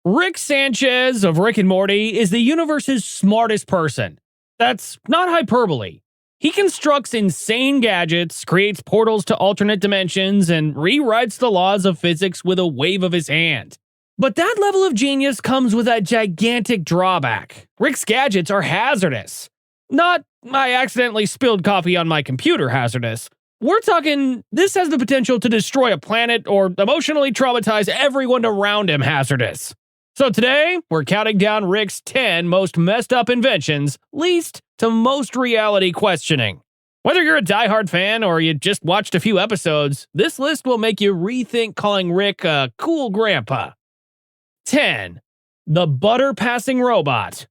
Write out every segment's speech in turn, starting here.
Rick Sanchez of Rick and Morty is the universe's smartest person. That's not hyperbole. He constructs insane gadgets, creates portals to alternate dimensions, and rewrites the laws of physics with a wave of his hand. But that level of genius comes with a gigantic drawback. Rick's gadgets are hazardous. Not, I accidentally spilled coffee on my computer hazardous. We're talking, this has the potential to destroy a planet or emotionally traumatize everyone around him hazardous. So today, we're counting down Rick's 10 most messed up inventions, least to most reality questioning. Whether you're a diehard fan or you just watched a few episodes, this list will make you rethink calling Rick a cool grandpa. 10. The butter-passing robot.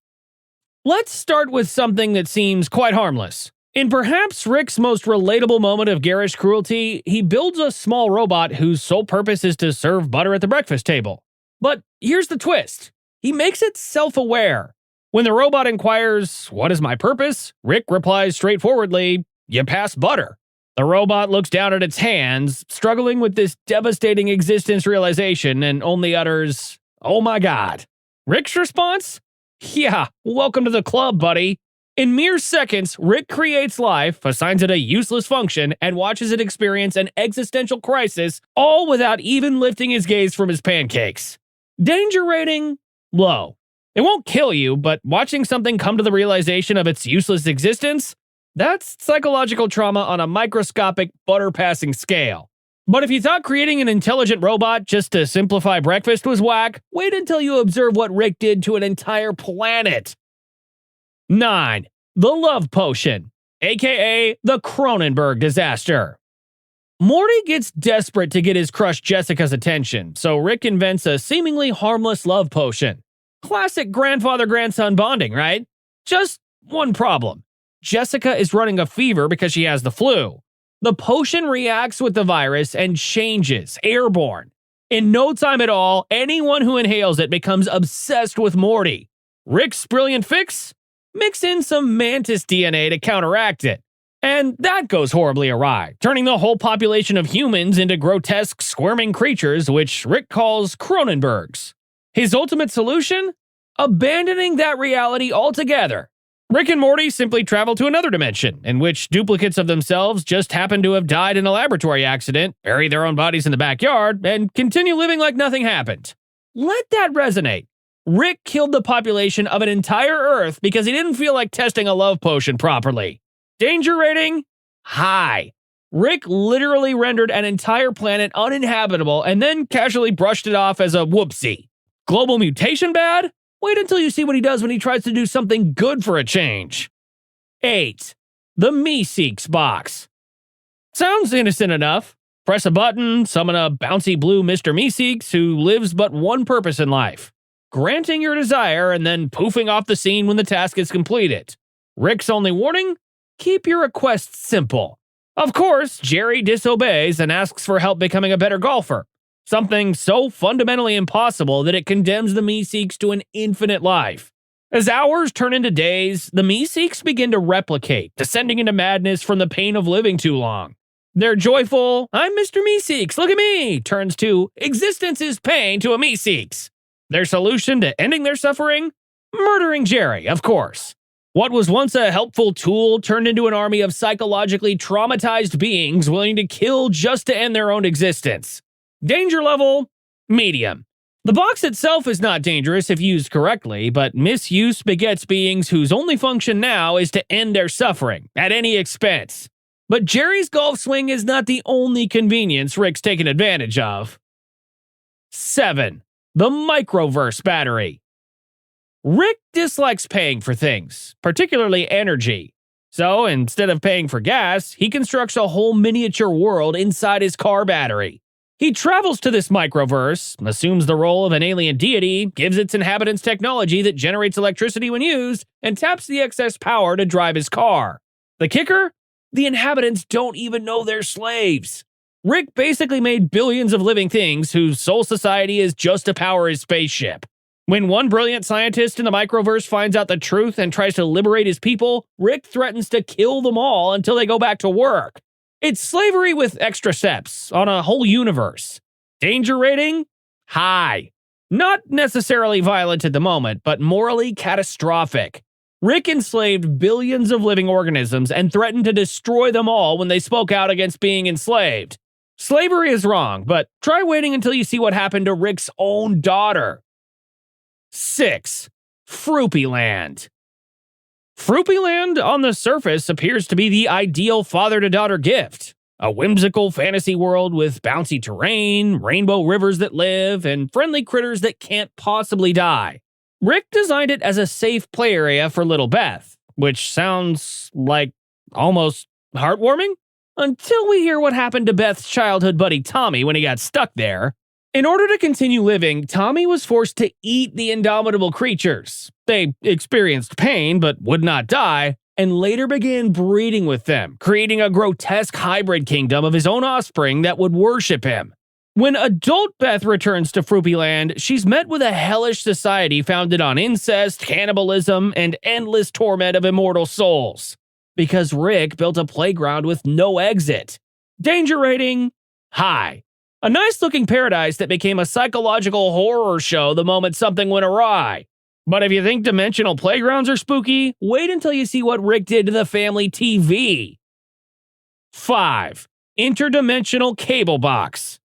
Let's start with something that seems quite harmless. In perhaps Rick's most relatable moment of garish cruelty, he builds a small robot whose sole purpose is to serve butter at the breakfast table. But here's the twist. He makes it self-aware. When the robot inquires, "What is my purpose?" Rick replies straightforwardly, "You pass butter." The robot looks down at its hands, struggling with this devastating existence realization, and only utters, "Oh my God." Rick's response? "Yeah, welcome to the club, buddy." In mere seconds, Rick creates life, assigns it a useless function, and watches it experience an existential crisis, all without even lifting his gaze from his pancakes. Danger rating? Low. It won't kill you, but watching something come to the realization of its useless existence? That's psychological trauma on a microscopic butter-passing scale. But if you thought creating an intelligent robot just to simplify breakfast was whack, wait until you observe what Rick did to an entire planet. 9. The Love Potion, aka the Cronenberg disaster. Morty gets desperate to get his crush Jessica's attention, so Rick invents a seemingly harmless love potion. Classic grandfather-grandson bonding, right? Just one problem. Jessica is running a fever because she has the flu. The potion reacts with the virus and changes, airborne. In no time at all, anyone who inhales it becomes obsessed with Morty. Rick's brilliant fix? Mix in some mantis DNA to counteract it. And that goes horribly awry, turning the whole population of humans into grotesque, squirming creatures, which Rick calls Cronenbergs. His ultimate solution? Abandoning that reality altogether. Rick and Morty simply travel to another dimension, in which duplicates of themselves just happen to have died in a laboratory accident, bury their own bodies in the backyard, and continue living like nothing happened. Let that resonate. Rick killed the population of an entire Earth because he didn't feel like testing a love potion properly. Danger rating? High. Rick literally rendered an entire planet uninhabitable and then casually brushed it off as a whoopsie. Global mutation bad? Wait until you see what he does when he tries to do something good for a change. 8. The Meeseeks box. Sounds innocent enough. Press a button, summon a bouncy blue Mr. Meeseeks who lives but one purpose in life: granting your desire and then poofing off the scene when the task is completed. Rick's only warning? Keep your requests simple. Of course, Jerry disobeys and asks for help becoming a better golfer. Something so fundamentally impossible that it condemns the Meeseeks to an infinite life. As hours turn into days, the Meeseeks begin to replicate, descending into madness from the pain of living too long. Their joyful, "I'm Mr. Meeseeks, look at me," turns to "existence is pain" to a Meeseeks. Their solution to ending their suffering? Murdering Jerry, of course. What was once a helpful tool turned into an army of psychologically traumatized beings willing to kill just to end their own existence. Danger level? Medium. The box itself is not dangerous if used correctly, but misuse begets beings whose only function now is to end their suffering, at any expense. But Jerry's golf swing is not the only convenience Rick's taken advantage of. 7. The Microverse battery. Rick dislikes paying for things, particularly energy. So instead of paying for gas, he constructs a whole miniature world inside his car battery. He travels to this microverse, assumes the role of an alien deity, gives its inhabitants technology that generates electricity when used, and taps the excess power to drive his car. The kicker? The inhabitants don't even know they're slaves. Rick basically made billions of living things whose sole society is just to power his spaceship. When one brilliant scientist in the microverse finds out the truth and tries to liberate his people, Rick threatens to kill them all until they go back to work. It's slavery with extra steps on a whole universe. Danger rating? High. Not necessarily violent at the moment, but morally catastrophic. Rick enslaved billions of living organisms and threatened to destroy them all when they spoke out against being enslaved. Slavery is wrong, but try waiting until you see what happened to Rick's own daughter. 6. Fruipyland. Fruipyland, on the surface, appears to be the ideal father-to-daughter gift. A whimsical fantasy world with bouncy terrain, rainbow rivers that live, and friendly critters that can't possibly die. Rick designed it as a safe play area for little Beth, which sounds like almost heartwarming, until we hear what happened to Beth's childhood buddy Tommy when he got stuck there. In order to continue living, Tommy was forced to eat the indomitable creatures. They experienced pain but would not die, and later began breeding with them, creating a grotesque hybrid kingdom of his own offspring that would worship him. When adult Beth returns to Fruipyland, she's met with a hellish society founded on incest, cannibalism, and endless torment of immortal souls. Because Rick built a playground with no exit. Danger rating, high. A nice-looking paradise that became a psychological horror show the moment something went awry. But if you think dimensional playgrounds are spooky, wait until you see what Rick did to the family TV. 5. Interdimensional cable box.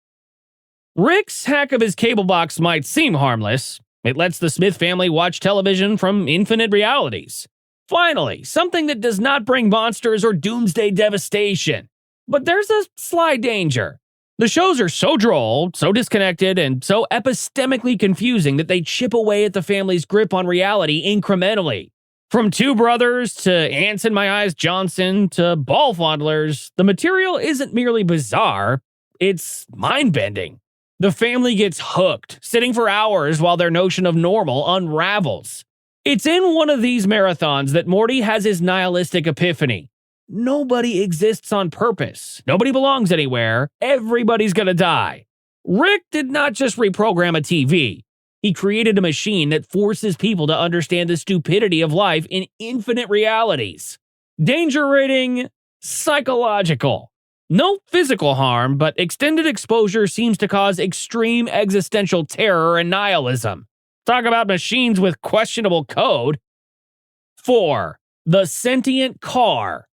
Rick's hack of his cable box might seem harmless. It lets the Smith family watch television from infinite realities. Finally, something that does not bring monsters or doomsday devastation. But there's a sly danger. The shows are so droll, so disconnected, and so epistemically confusing that they chip away at the family's grip on reality incrementally. From Two Brothers to Ants in My Eyes Johnson to Ball Fondlers, the material isn't merely bizarre, it's mind-bending. The family gets hooked, sitting for hours while their notion of normal unravels. It's in one of these marathons that Morty has his nihilistic epiphany. Nobody exists on purpose. Nobody belongs anywhere. Everybody's gonna die. Rick did not just reprogram a TV. He created a machine that forces people to understand the stupidity of life in infinite realities. Danger rating, psychological. No physical harm, but extended exposure seems to cause extreme existential terror and nihilism. Talk about machines with questionable code. 4. The sentient car.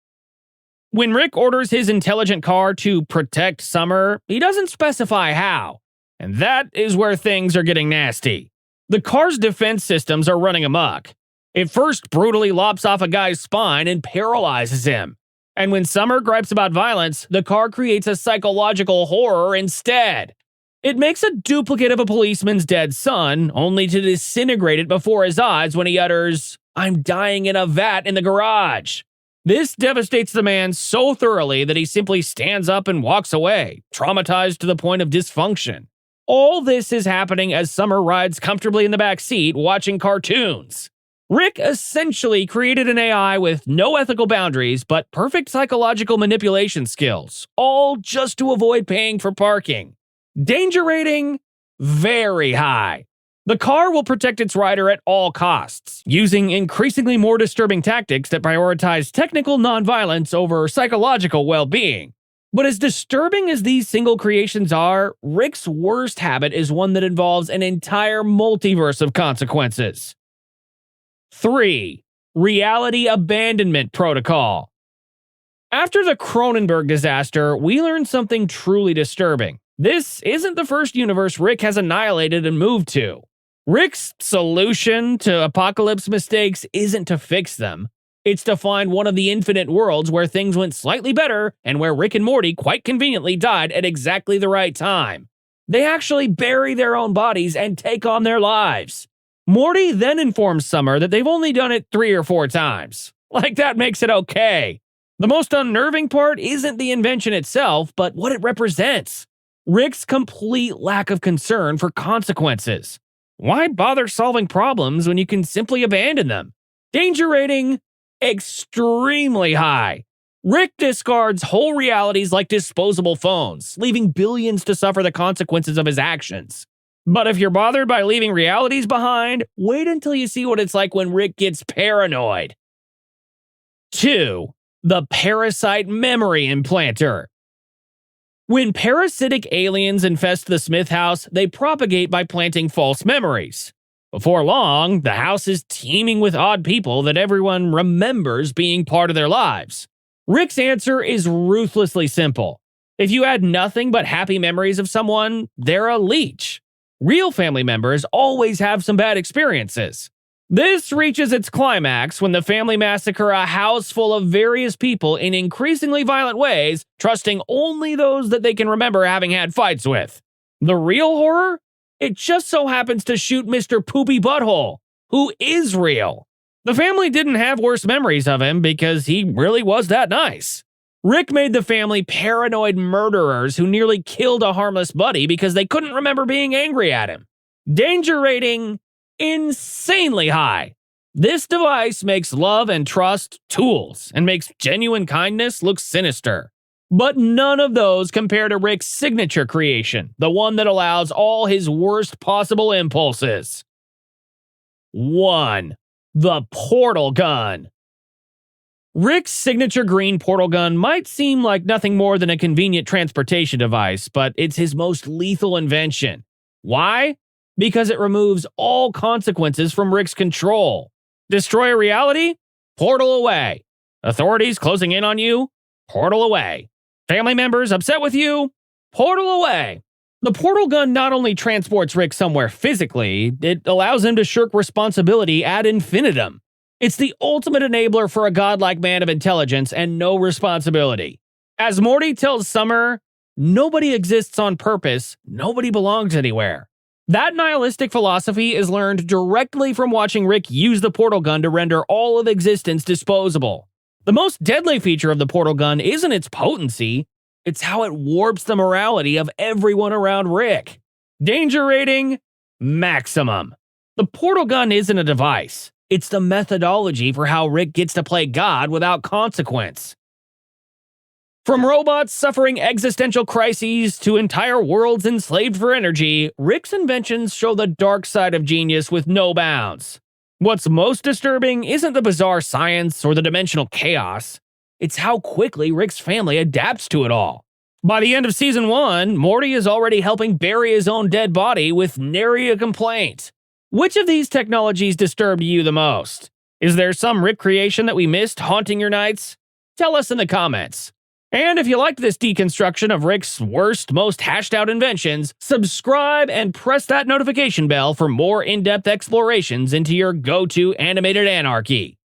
When Rick orders his intelligent car to protect Summer, he doesn't specify how. And that is where things are getting nasty. The car's defense systems are running amok. It first brutally lops off a guy's spine and paralyzes him. And when Summer gripes about violence, the car creates a psychological horror instead. It makes a duplicate of a policeman's dead son, only to disintegrate it before his eyes when he utters, "I'm dying in a vat in the garage." This devastates the man so thoroughly that he simply stands up and walks away, traumatized to the point of dysfunction. All this is happening as Summer rides comfortably in the back seat watching cartoons. Rick essentially created an AI with no ethical boundaries but perfect psychological manipulation skills, all just to avoid paying for parking. Danger rating, very high. The car will protect its rider at all costs, using increasingly more disturbing tactics that prioritize technical nonviolence over psychological well-being. But as disturbing as these single creations are, Rick's worst habit is one that involves an entire multiverse of consequences. 3. Reality Abandonment Protocol. After the Cronenberg disaster, we learned something truly disturbing. This isn't the first universe Rick has annihilated and moved to. Rick's solution to apocalypse mistakes isn't to fix them. It's to find one of the infinite worlds where things went slightly better and where Rick and Morty quite conveniently died at exactly the right time. They actually bury their own bodies and take on their lives. Morty then informs Summer that they've only done it 3 or 4 times. Like that makes it okay. The most unnerving part isn't the invention itself, but what it represents. Rick's complete lack of concern for consequences. Why bother solving problems when you can simply abandon them? Danger rating, extremely high. Rick discards whole realities like disposable phones, leaving billions to suffer the consequences of his actions. But if you're bothered by leaving realities behind, wait until you see what it's like when Rick gets paranoid. 2. The Parasite Memory Implanter. When parasitic aliens infest the Smith house, they propagate by planting false memories. Before long, the house is teeming with odd people that everyone remembers being part of their lives. Rick's answer is ruthlessly simple. If you had nothing but happy memories of someone, they're a leech. Real family members always have some bad experiences. This reaches its climax when the family massacre a house full of various people in increasingly violent ways, trusting only those that they can remember having had fights with. The real horror? It just so happens to shoot Mr. Poopy Butthole, who is real. The family didn't have worse memories of him because he really was that nice. Rick made the family paranoid murderers who nearly killed a harmless buddy because they couldn't remember being angry at him. Danger rating insanely high. This device makes love and trust tools and makes genuine kindness look sinister. But none of those compare to Rick's signature creation, the one that allows all his worst possible impulses. 1. The portal gun. Rick's signature green portal gun might seem like nothing more than a convenient transportation device, but it's his most lethal invention. Why? Because it removes all consequences from Rick's control. Destroy a reality? Portal away. Authorities closing in on you? Portal away. Family members upset with you? Portal away. The portal gun not only transports Rick somewhere physically, it allows him to shirk responsibility ad infinitum. It's the ultimate enabler for a godlike man of intelligence and no responsibility. As Morty tells Summer, nobody exists on purpose, nobody belongs anywhere. That nihilistic philosophy is learned directly from watching Rick use the portal gun to render all of existence disposable. The most deadly feature of the portal gun isn't its potency, it's how it warps the morality of everyone around Rick. Danger rating? Maximum. The portal gun isn't a device, it's the methodology for how Rick gets to play God without consequence. From robots suffering existential crises to entire worlds enslaved for energy, Rick's inventions show the dark side of genius with no bounds. What's most disturbing isn't the bizarre science or the dimensional chaos, it's how quickly Rick's family adapts to it all. By the end of Season 1, Morty is already helping bury his own dead body with nary a complaint. Which of these technologies disturbed you the most? Is there some Rick creation that we missed haunting your nights? Tell us in the comments. And if you liked this deconstruction of Rick's worst, most hashed out inventions, subscribe and press that notification bell for more in-depth explorations into your go-to animated anarchy.